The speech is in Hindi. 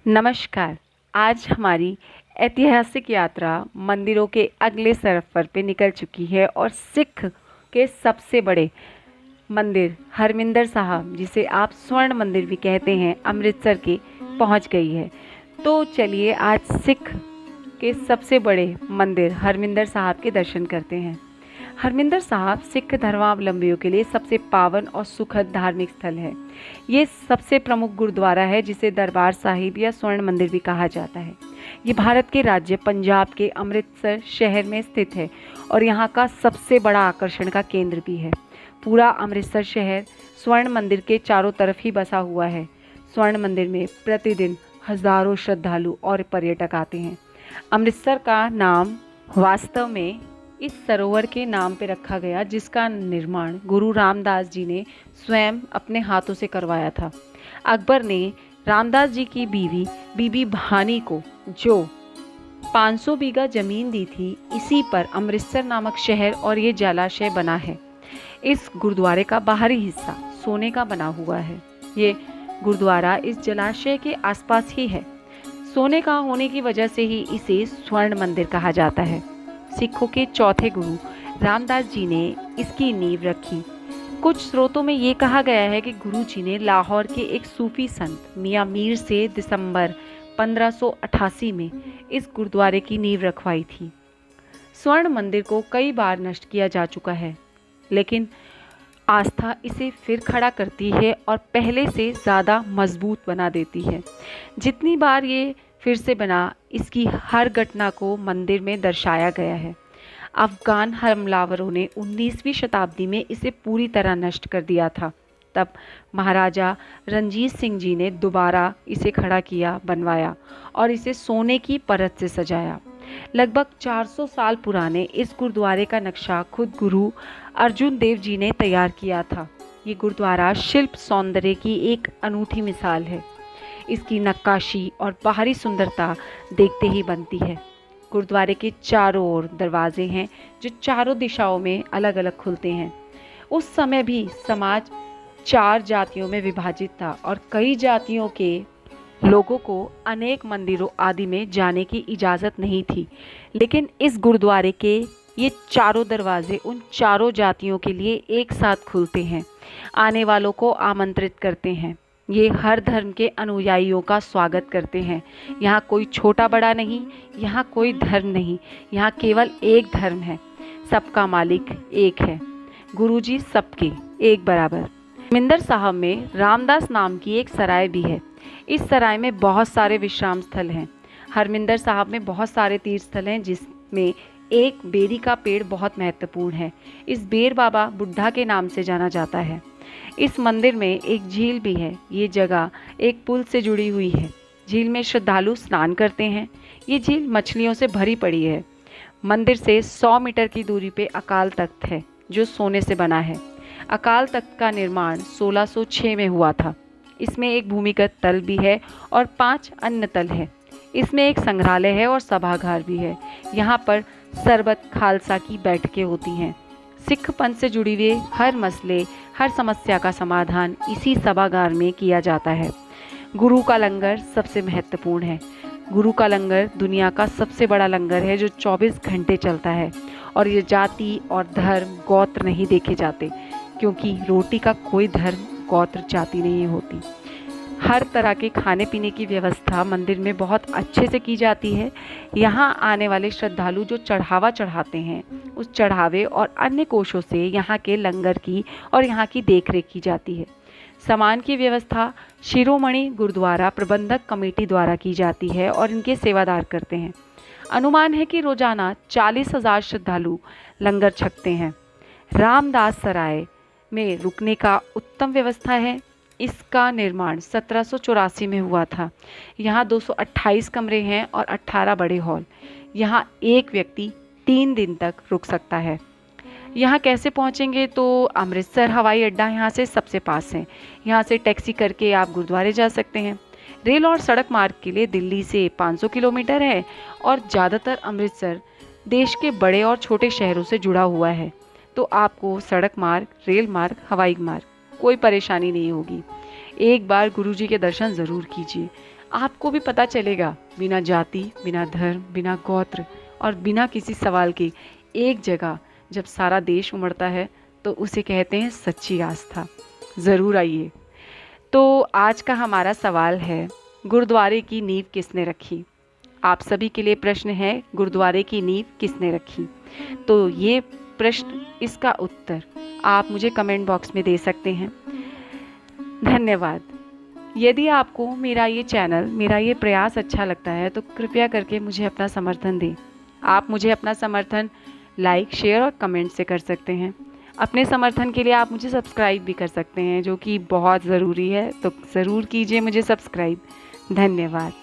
नमस्कार। आज हमारी ऐतिहासिक यात्रा मंदिरों के अगले सफ़र पे निकल चुकी है और सिख के सबसे बड़े मंदिर हरमिंदर साहब, जिसे आप स्वर्ण मंदिर भी कहते हैं, अमृतसर के पहुंच गई है। तो चलिए आज सिख के सबसे बड़े मंदिर हरमिंदर साहब के दर्शन करते हैं। हरमिंदर साहब सिख धर्मावलंबियों के लिए सबसे पावन और सुखद धार्मिक स्थल है। ये सबसे प्रमुख गुरुद्वारा है जिसे दरबार साहिब या स्वर्ण मंदिर भी कहा जाता है। ये भारत के राज्य पंजाब के अमृतसर शहर में स्थित है और यहाँ का सबसे बड़ा आकर्षण का केंद्र भी है। पूरा अमृतसर शहर स्वर्ण मंदिर के चारों तरफ ही बसा हुआ है। स्वर्ण मंदिर में प्रतिदिन हजारों श्रद्धालु और पर्यटक आते हैं। अमृतसर का नाम वास्तव में इस सरोवर के नाम पे रखा गया, जिसका निर्माण गुरु रामदास जी ने स्वयं अपने हाथों से करवाया था। अकबर ने रामदास जी की बीवी बीबी भानी को जो 500 बीघा जमीन दी थी, इसी पर अमृतसर नामक शहर और ये जलाशय बना है। इस गुरुद्वारे का बाहरी हिस्सा सोने का बना हुआ है। ये गुरुद्वारा इस जलाशय के आसपास ही है। सोने का होने की वजह से ही इसे स्वर्ण मंदिर कहा जाता है। सिखों के चौथे गुरु रामदास जी ने इसकी नींव रखी। कुछ स्रोतों में ये कहा गया है कि गुरु जी ने लाहौर के एक सूफी संत मियाँ मीर से दिसंबर 1588 में इस गुरुद्वारे की नींव रखवाई थी। स्वर्ण मंदिर को कई बार नष्ट किया जा चुका है, लेकिन आस्था इसे फिर खड़ा करती है और पहले से ज़्यादा मजबूत बना देती है। जितनी बार ये फिर से बना, इसकी हर घटना को मंदिर में दर्शाया गया है। अफगान हमलावरों ने 19वीं शताब्दी में इसे पूरी तरह नष्ट कर दिया था। तब महाराजा रणजीत सिंह जी ने दोबारा इसे खड़ा किया, बनवाया और इसे सोने की परत से सजाया। लगभग 400 साल पुराने इस गुरुद्वारे का नक्शा खुद गुरु अर्जुन देव जी ने तैयार किया था। ये गुरुद्वारा शिल्प सौंदर्य की एक अनूठी मिसाल है। इसकी नक्काशी और बाहरी सुंदरता देखते ही बनती है। गुरुद्वारे के चारों ओर दरवाजे हैं जो चारों दिशाओं में अलग अलग खुलते हैं। उस समय भी समाज 4 जातियों में विभाजित था और कई जातियों के लोगों को अनेक मंदिरों आदि में जाने की इजाज़त नहीं थी। लेकिन इस गुरुद्वारे के ये चारों दरवाजे उन चारों जातियों के लिए एक साथ खुलते हैं, आने वालों को आमंत्रित करते हैं। ये हर धर्म के अनुयायियों का स्वागत करते हैं। यहाँ कोई छोटा बड़ा नहीं, यहाँ कोई धर्म नहीं, यहाँ केवल एक धर्म है। सबका मालिक एक है, गुरुजी सबके एक बराबर। हरमिंदर साहब में रामदास नाम की एक सराय भी है। इस सराय में बहुत सारे विश्राम स्थल हैं। हरमिंदर साहब में बहुत सारे तीर्थ स्थल हैं, जिसमें एक बेरी का पेड़ बहुत महत्वपूर्ण है। इस बेर बाबा बुढ़ा के नाम से जाना जाता है। इस मंदिर में एक झील भी है। ये जगह एक पुल से जुड़ी हुई है। झील में श्रद्धालु स्नान करते हैं। ये झील मछलियों से भरी पड़ी है। मंदिर से 100 मीटर की दूरी पे अकाल तख्त है जो सोने से बना है। अकाल तख्त का निर्माण 1606 में हुआ था। इसमें एक भूमिगत तल भी है और 5 अन्य तल है। इसमें एक संग्रहालय है और सभागार भी है। यहाँ पर सरबत खालसा की बैठकें होती हैं। सिख पंथ से जुड़ी हुई हर मसले, हर समस्या का समाधान इसी सभागार में किया जाता है। गुरु का लंगर सबसे महत्वपूर्ण है। गुरु का लंगर दुनिया का सबसे बड़ा लंगर है जो 24 घंटे चलता है और ये जाति और धर्म गोत्र नहीं देखे जाते, क्योंकि रोटी का कोई धर्म गोत्र जाति नहीं होती। हर तरह के खाने पीने की व्यवस्था मंदिर में बहुत अच्छे से की जाती है। यहाँ आने वाले श्रद्धालु जो चढ़ावा चढ़ाते हैं, उस चढ़ावे और अन्य कोषों से यहाँ के लंगर की और यहाँ की देखरेख की जाती है। सामान की व्यवस्था शिरोमणि गुरुद्वारा प्रबंधक कमेटी द्वारा की जाती है और इनके सेवादार करते हैं। अनुमान है कि रोजाना 40,000 श्रद्धालु लंगर छकते हैं। रामदास सराय में रुकने का उत्तम व्यवस्था है। इसका निर्माण 1784 में हुआ था। यहाँ 228 कमरे हैं और 18 बड़े हॉल। यहाँ एक व्यक्ति 3 दिन तक रुक सकता है। यहाँ कैसे पहुँचेंगे? तो अमृतसर हवाई अड्डा यहाँ से सबसे पास है। यहाँ से टैक्सी करके आप गुरुद्वारे जा सकते हैं। रेल और सड़क मार्ग के लिए दिल्ली से 500 किलोमीटर है और ज़्यादातर अमृतसर देश के बड़े और छोटे शहरों से जुड़ा हुआ है। तो आपको सड़क मार्ग, रेल मार्ग, हवाई मार्ग कोई परेशानी नहीं होगी। एक बार गुरुजी के दर्शन ज़रूर कीजिए। आपको भी पता चलेगा, बिना जाति, बिना धर्म, बिना गोत्र और बिना किसी सवाल के एक जगह जब सारा देश उमड़ता है तो उसे कहते हैं सच्ची आस्था। ज़रूर आइए। तो आज का हमारा सवाल है, गुरुद्वारे की नींव किसने रखी? आप सभी के लिए प्रश्न है, गुरुद्वारे की नींव किसने रखी? तो ये प्रश्न, इसका उत्तर आप मुझे कमेंट बॉक्स में दे सकते हैं। धन्यवाद। यदि आपको मेरा ये चैनल, मेरा ये प्रयास अच्छा लगता है तो कृपया करके मुझे अपना समर्थन दें। आप मुझे अपना समर्थन लाइक, शेयर और कमेंट से कर सकते हैं। अपने समर्थन के लिए आप मुझे सब्सक्राइब भी कर सकते हैं, जो कि बहुत ज़रूरी है, तो ज़रूर कीजिए मुझे सब्सक्राइब। धन्यवाद।